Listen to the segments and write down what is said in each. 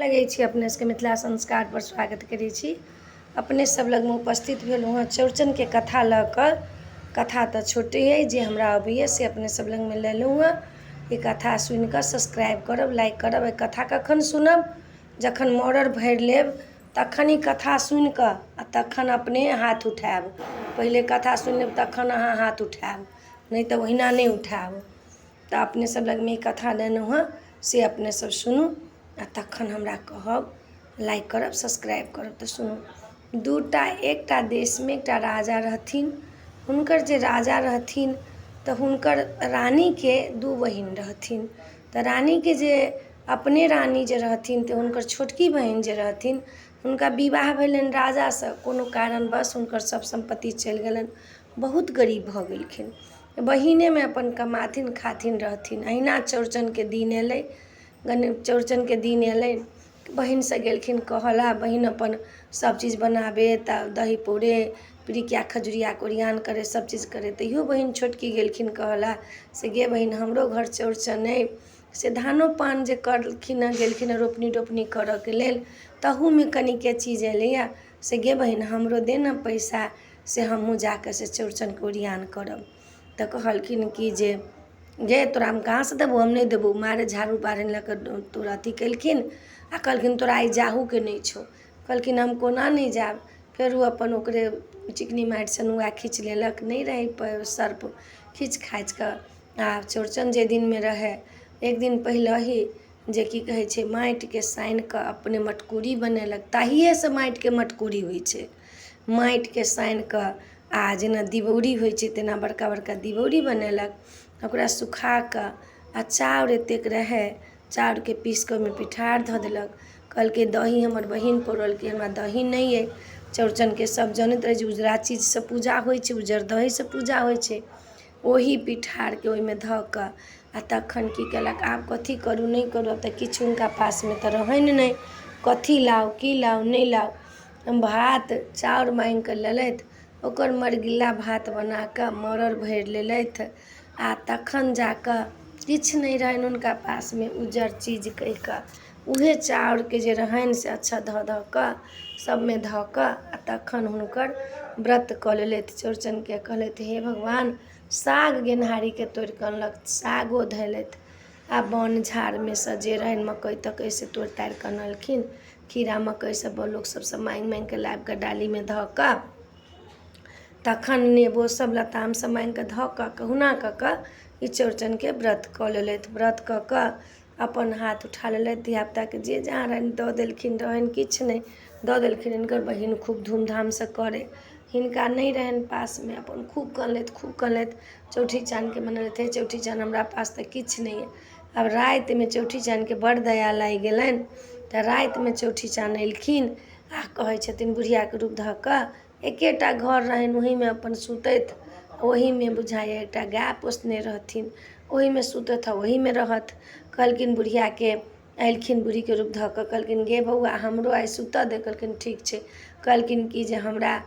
लगै छी अपने सबके मिथिला संस्कार पर स्वागत करै छी। अपने सब लग में उपस्थित भेलहुँ हँ चौड़चनके कथा लऽ कऽ। कथा तऽ छोटे अइ जे हमरा अबैए से अपने सब लग में लेलहुँ हँ। ई कथा सुनि कऽ सब्सक्राइब करब, लाइक करब। एहि कथा कखन सुनब? जखन मरड़ भरि लेब तखन ई कथा सुनि कऽ आ तखन अपने हाथ उठायब। पहिले कथा सुनि लेब तखन अहाँ हाथ उठायब, नहीं तऽ ओहिना नहीं उठायब। तऽ अपने सब लग में ई कथा लेलहुँ हँ से अपने सब सुनू आ तखन हमरा कहब, लाइक करब, सब्सक्राइब करब। तऽ सुनू। एकटा देश में एकटा राजा रहथिन। हुनकर जे राजा रहथिन तऽ हुनकर रानी के दू बहिन रहथिन। तऽ रानी के जे अपने रानी जे रहथिन तऽ हुनकर छोटकी बहिन जे रहथिन हुनका विवाह भेलनि राजासँ। कोनो कारणवश हुनकर सब सम्पत्ति चलि गेलनि, बहुत गरीब भऽ गेलखिन। बहिने में अपन कमाथिन खाथिन रहथिन। अहिना चौड़चन के दिन एलै। चौड़चन के दिन एलै, बहिन से गेलखिन कहला। बहिन अपन सब चीज़ बनाबे, तऽ दही पौरे, पिरिकिया खजुरिया के ओरियान करे, सब चीज़ करे। तैयो बहिन छोटकी गेलखिन कहला से गे बहिन हमरो घर चौड़चन अइ, से धानो पान जे करलखिन हँ, गेलखिन हँ रोपनी डोपनी करऽ के लेल, तहू में कनिके चीज एलैया से गे बहिन हमरो दे न पैसा, से हमहूँ जाके से चौड़चन के ओरियान करब। तऽ कहलखिन कि जे गे तोरा हम कहाँ से देबो, हम नहीं देबो। मारे झाड़ू बारहन लऽ कऽ तोरा अथी केलखिन आ कहलखिन तोरा आइ जाहू के नहीं छौ। कहलखिन हम कोना नहीं जाब। फेर ओ अपन ओकरे चिकनी माटि से नुआ खींच लेलक, नहीं रहे सर्प, खींच खाच कऽ आ चौड़चन जे दिन में रहे एक दिन पहिले ही जे की कहै छै माटि के सानि कऽ अपने मटकुरी बनेलक। ताहिए से माटि के मटकुरी होइ छै। माटि के सानि कऽ आ जेना दिवौरी होइ छै तेना बड़का बड़का दिवौरी बनेलक। ओकरा सुखा कऽ आ चाउर एतेक रहै, चाउर के पीस कऽ ओहिमे पिठार धऽ देलक। कहलकै दही हमर बहिन पौरलकै, हमरा दही नहीं अइ। चौड़चन के सब जनैत रहै छै उजरा चीज से पूजा होइ छै, उजर दही से पूजा होइ छै। ओही पिठार के ओहिमे धऽ कऽ आ तखन की केलक, आब कथी करू नहीं करू, अब तऽ किछु हुनका पास में तऽ रहनि नहीं, कथी लाउ की लाउ नहीं लाउ। भात चाउर मांगि कऽ लेलथि, ओकर मरगिल्ला भात बना कऽ मरड़ भरि लेलथि आ तखन जाकऽ किछु नहीं रहनि हुनका पास में उजर चीज कहि कऽ उहे चाउर के जे रहनि से अच्छा धऽ कऽ सब में धऽ कऽ आ तखन हुनकर व्रत कऽ लेलथि चौड़चन के। कहलथि हे भगवान, साग गेनहारी के तोड़ि कऽ अनलक, सागो धैलथि आ बन झाड़ में से जे रहनि मकई तकई से तोड़ि ताड़ि कऽ अनलखिन। खीरा मकई सब लोक सबसे मांगि मांगि कऽ लाबि कऽ डाली में धऽ कऽ तखन नेबो सब लताम सब मांगि कऽ धऽ कऽ कहुना कऽ कऽ ई चौड़चन के व्रत कऽ लेलथि। व्रत कऽ कऽ अपन हाथ उठा लेलथि, धियापुता के जे जहाँ रहनि दऽ देलखिन, रहनि किछु नहीं दऽ देलखिन। हिनकर बहिन खूब धूमधाम से करे, हिनका नहीं रहनि पास में, अपन खूब कनलथि चौठी चान के मनलथि। हे चौठी चान हमरा पास तऽ किछु नहीं है। अब राति में चौठी चान के बड़ दया लागि गेलनि, तऽ राति में चौठी चान एलखिन आ कहै छथिन बुढ़िया के रूप धऽ कऽ। एकेटा घर रहनि, ओही में अपन सुतैत, ओही में बुझाइए एकटा गाय पोसने रहथिन, ओही में सुतत आ ओही में रहत। कहलखिन बुढ़िया के, एलखिन बूढ़ी के रूप धऽ कऽ, कहलखिन गे बौआ हमरो आइ सुतऽ दे। कहलखिन ठीक छै। कहलखिन कि जे हमरा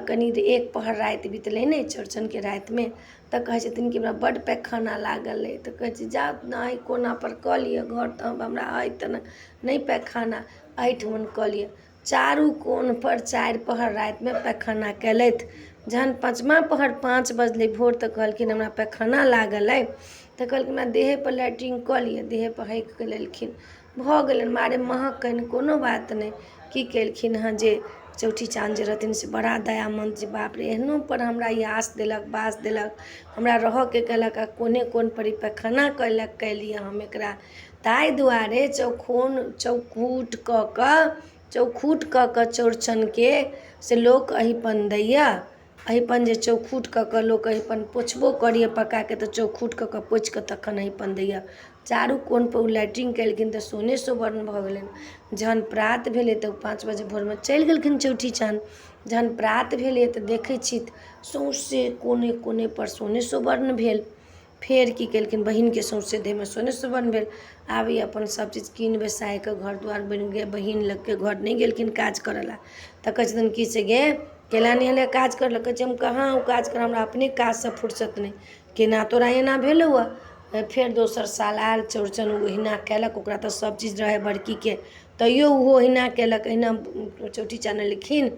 कनी एक पहर राति बितलै ने चौड़चन के राति में, तऽ कहै छथिन कि हमरा बड्ड पैखाना लागल अइ। तऽ कहै छै जा नहि कोना पर कऽ लिअ, घर तऽ हमरा अइ तऽ नहीं पैखाना, एहिठमन कऽ लिअ। चारू कोन पर 4 पहर राति में पैखाना केलथि। जहन 5वां पहर 5 बजलै भोर तऽ कहलखिन हमरा पैखाना लागल अइ। तऽ कहलखिन हमरा देहे पर लैट्रिन कऽ लिअ। देहे पर हकि कऽ लेलखिन, भऽ गेलनि। मारे महकनि, कोनो बात नहीं। की केलखिन हँ जे चौठी चान जे रहथिन से बड़ा दयामंद, जे बाप रे एहनो पर हमरा ई आस देलक, बास देलक, हमरा रहऽ के कहलक आ कोने कोन पर ई पैखाना कैलिए हम एकरा। ताहि दुआरे चौखूट कऽ कऽ चौड़चन के से लोक अहिपन दैया। अहिपन जे चौखूट कऽ कऽ लोक अहिपन पोछबो करिए पका के, तऽ चौखूट कऽ कऽ पोछि कऽ तखन अहिपन दैया। चारू कोन पर ओ लैट्रिन केलखिन तऽ सोने सोबर्न भऽ गेलनि। जहन प्रात भेलै तऽ 5 बजे भोर में चलि गेलखिन चौठी चान। जहन प्रात भेलै तऽ देखै छी सौंसे कोने कोने पर सोने सोबर्न भेल। फेर की केलखिन, बहिन के सौंसे देह में सोने सोबर्न भेल। आब ई अपन सब चीज कीन बेसाइ कऽ घर दुआर बनि गेल। बहिन लग के घर नहीं गेलखिन काज करऽ ला। तऽ कहै छथिन कि से गे केला नहीं एलै काज करऽ ला। कहै छै हम कहाँ ओ काज कर, हमरा अपने काज से फुर्सत नहीं। केना तोरा एना भेलौ आ? फेर दोसर साल आयल चौड़चन, ओहिना केलक। ओकरा तऽ सब चीज रहै बड़की के, तैयो ओहो अहिना केलक। अहिना चौठी चान एलखिन,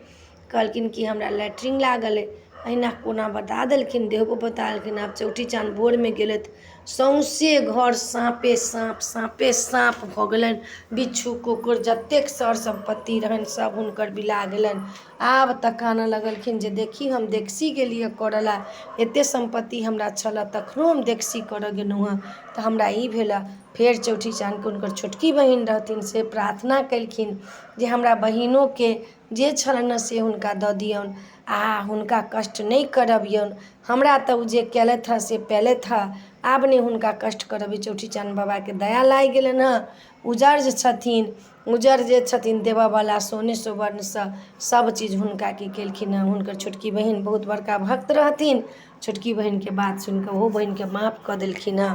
कहलखिन कि हमरा लैट्रिन लागल अइ, अहिना कोना बता देलखिन, देहो बता देलखिन। आब चौठी चान भोरमे गेलथि, सौंसे घर साँपे साँप भऽ गेलनि। बिच्छू कुकुर जतेक सर सम्पत्ति रहनि सब हुनकर बिला गेलनि। आब तऽ कानऽ लगलखिन जे देखी हम देखसी गेलियै करऽ ला, एतेक सम्पत्ति हमरा छलऽ तखनो हम देखसी करऽ गेलहुँ हँ तऽ हमरा ई भेलऽ। फेर चौठी चानके हुनकर छोटकी बहिन रहथिन से प्रार्थना केलखिन जे हमरा बहिनोके जे छलनि से हुनका दऽ दियौन आ हुनका कष्ट नहि करबियौन। हमरा तऽ ओ जे केलथि हँ से पेलथि हँ, आब नहि हुनका कष्ट करबै। चौठी चान बाबाके दया लागि गेलनि हँ। उजर जे छथिन देबऽवला सोने सुवर्णसँ सब चीज हुनका की केलखिन हँ। हुनकर छोटकी बहिन बहुत बड़का भक्त रहथिन, छोटकी बहिनके बात सुनिकऽ ओहो बहिनके माफ कऽ देलखिन हँ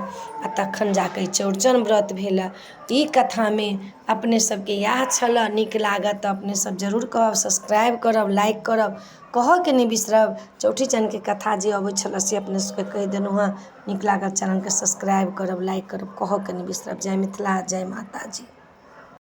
आ तखन जाकऽ चौड़चन व्रत भेलऽ। ई कथामे अपने सबके इएह छलऽ। नीक लागत तऽ अपने सब जरूर कहब, सब्सक्राइब करब, लाइक करब, कहऽके नहि बिसरब। चौठी चानके कथा जे अबै छलऽ से अपने सबके कहि देलहुँ हँ। नीक लागत चैनलके सब्सक्राइब करब, लाइक करब, कहऽके नहि बिसरब। जय मिथिला, जय माता जी।